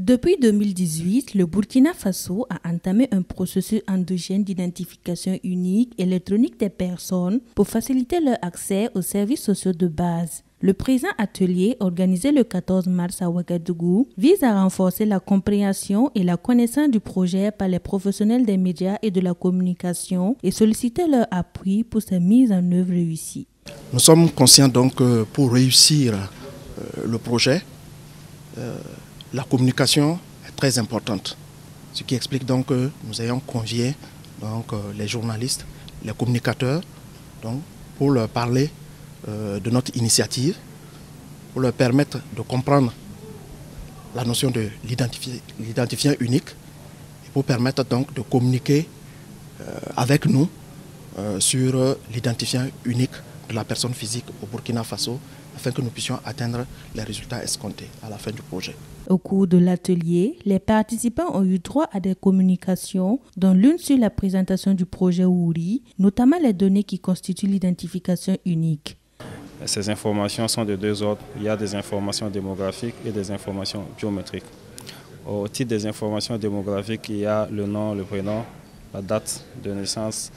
Depuis 2018, le Burkina Faso a entamé un processus endogène d'identification unique électronique des personnes pour faciliter leur accès aux services sociaux de base. Le présent atelier, organisé le 14 mars à Ouagadougou, vise à renforcer la compréhension et la connaissance du projet par les professionnels des médias et de la communication et solliciter leur appui pour sa mise en œuvre réussie. Nous sommes conscients donc que pour réussir le projet, la communication est très importante. Ce qui explique donc que nous ayons convié donc, les journalistes, les communicateurs, donc, pour leur parler de notre initiative, pour leur permettre de comprendre la notion de l'identifiant unique et pour permettre donc de communiquer avec nous sur l'identifiant unique de la personne physique au Burkina Faso afin que nous puissions atteindre les résultats escomptés à la fin du projet. Au cours de l'atelier, les participants ont eu droit à des communications, dont l'une sur la présentation du projet Wouri, notamment les données qui constituent l'identification unique. Ces informations sont de deux ordres. Il y a des informations démographiques et des informations biométriques. Au titre des informations démographiques, il y a le nom, le prénom, la date de naissance,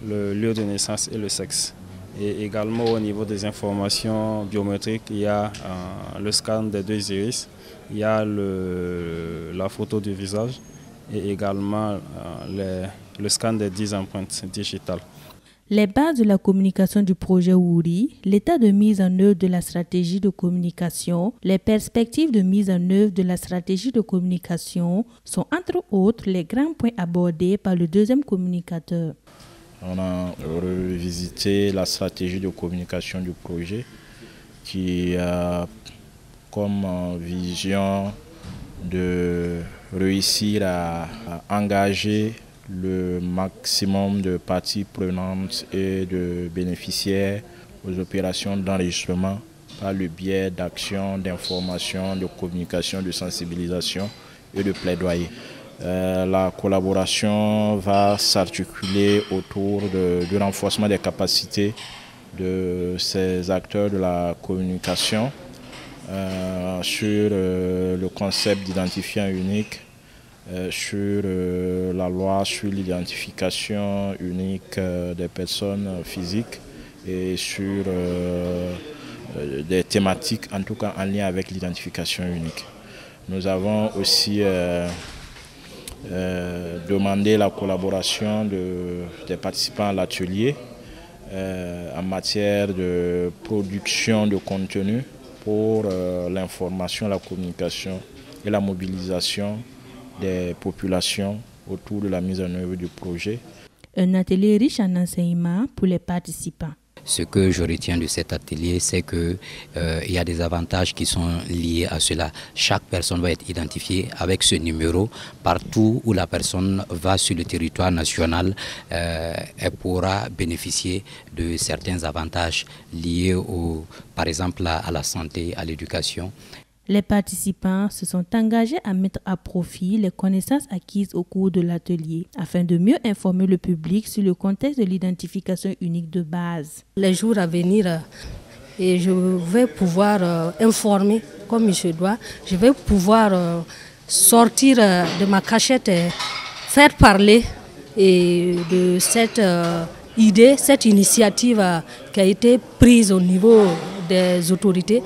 le lieu de naissance et le sexe. Et également au niveau des informations biométriques, il y a le scan des deux iris, il y a la photo du visage et également le scan des 10 empreintes digitales. Les bases de la communication du projet Wouri, l'état de mise en œuvre de la stratégie de communication, les perspectives de mise en œuvre de la stratégie de communication sont entre autres les grands points abordés par le deuxième communicateur. On a revisité la stratégie de communication du projet qui a comme vision de réussir à engager le maximum de parties prenantes et de bénéficiaires aux opérations d'enregistrement par le biais d'actions, d'information, de communication, de sensibilisation et de plaidoyer. La collaboration va s'articuler autour du renforcement des capacités de ces acteurs de la communication sur le concept d'identifiant unique, sur la loi sur l'identification unique des personnes physiques et sur des thématiques en tout cas en lien avec l'identification unique. Nous avons aussi demander la collaboration des participants à l'atelier en matière de production de contenu pour l'information, la communication et la mobilisation des populations autour de la mise en œuvre du projet. Un atelier riche en enseignements pour les participants. Ce que je retiens de cet atelier, c'est qu'il y a des avantages qui sont liés à cela. Chaque personne va être identifiée avec ce numéro. Partout où la personne va sur le territoire national, elle pourra bénéficier de certains avantages liés, par exemple, à la santé, à l'éducation. Les participants se sont engagés à mettre à profit les connaissances acquises au cours de l'atelier afin de mieux informer le public sur le contexte de l'identification unique de base. Les jours à venir, et je vais pouvoir informer comme il se doit. Je vais pouvoir sortir de ma cachette et faire parler de cette idée, cette initiative qui a été prise au niveau des autorités,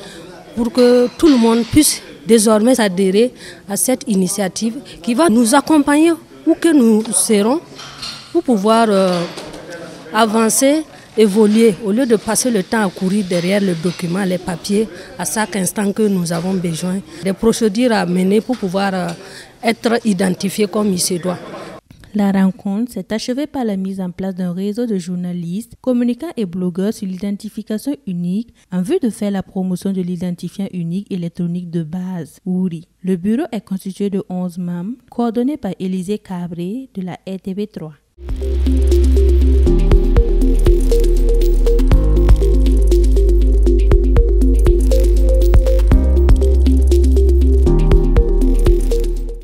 pour que tout le monde puisse désormais s'adhérer à cette initiative qui va nous accompagner où que nous serons pour pouvoir avancer, évoluer, au lieu de passer le temps à courir derrière le document, les papiers, à chaque instant que nous avons besoin, des procédures à mener pour pouvoir être identifiés comme il se doit. La rencontre s'est achevée par la mise en place d'un réseau de journalistes, communicants et blogueurs sur l'identification unique en vue de faire la promotion de l'identifiant unique électronique de base, Wouri. Le bureau est constitué de 11 membres, coordonné par Élisée Cabré de la RTV3.